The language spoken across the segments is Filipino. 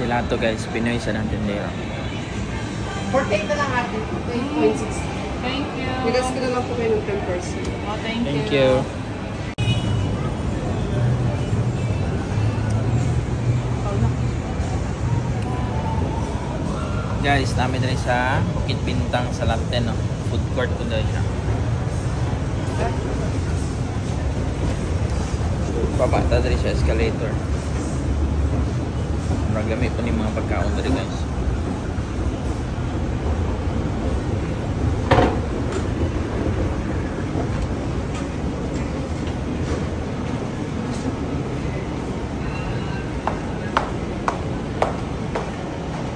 Sila to guys, Pinoy sa ng tindera. 48 na lang ate. 8.60. Thank you. Nigas ko na lang po kayo ng 10%. Oh, thank you. Thank you. Guys, namin na rin sa Bukit Bintang sa Lapten, no? Food court ko dahil siya. Babata dali siya escalator. Maragami po ni mga pagkaon dali guys.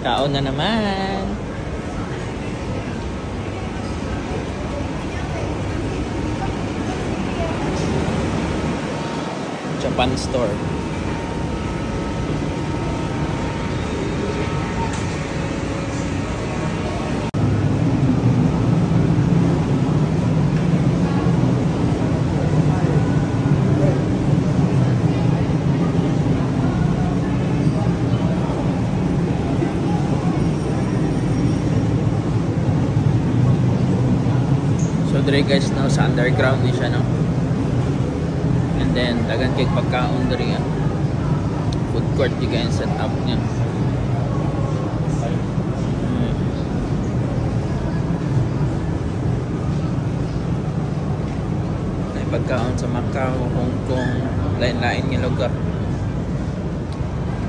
Kaon na naman. Japan store. So dire guys, no, sa underground ni siya, no. And then dagan kay pagkaon dire, food court di kay set up niya. May pagkaon sa Macau, Hong Kong, lain-lain nga lugar.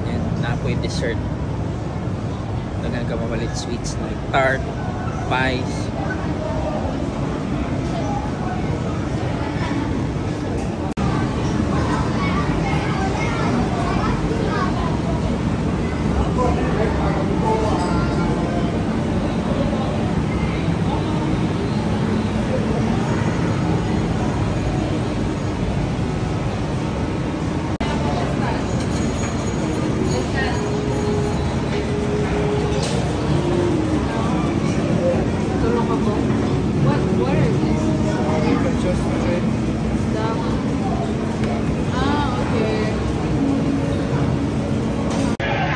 And napoy dessert. Dagan ka mabalit sweets like tart, pies.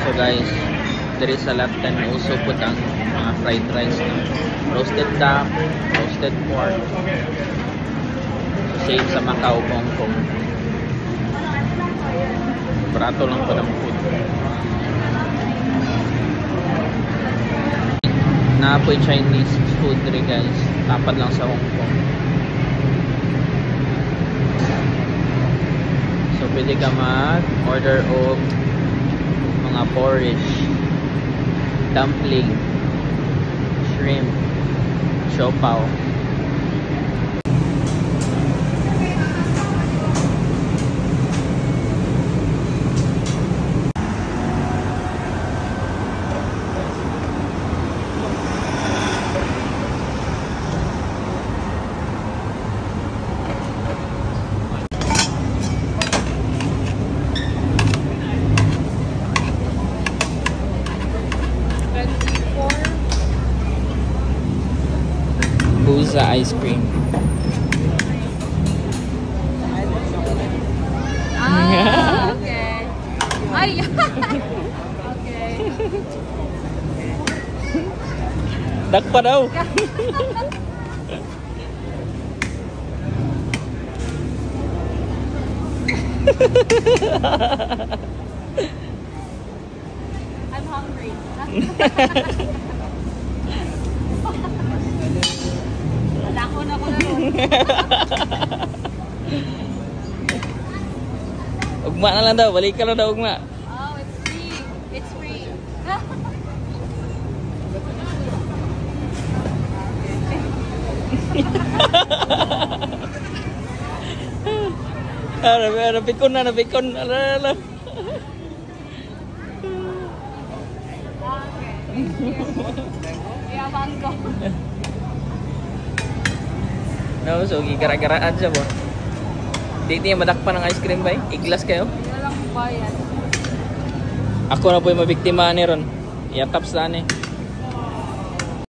So guys, there is a lot time also put ang mga fried rice, no? Roasted duck, roasted pork. So same sa Macau, Hong Kong. Barato lang po ng food. Na po Chinese food rin guys, tapad lang sa Hong Kong. So pwede ka mag-order of mga porridge, dumpling, shrimp, siopaw. Buza ice cream. Ah, okay. Ay, okay. Dakpa daw. I'm hungry. Dako na ko na ron. Ugma na lang daw, balik ka lang daw ugma. Oh, it's free. It's free. Napikon na, napikon. Alala. Okay. Yeah, mango. No, so gigara-garaan siya po. Di niya madakpan ng ice cream ba? Iglas kayo? Wala lang bayad. Ako na po yung mabiktima ni Ron. Iataps na ni.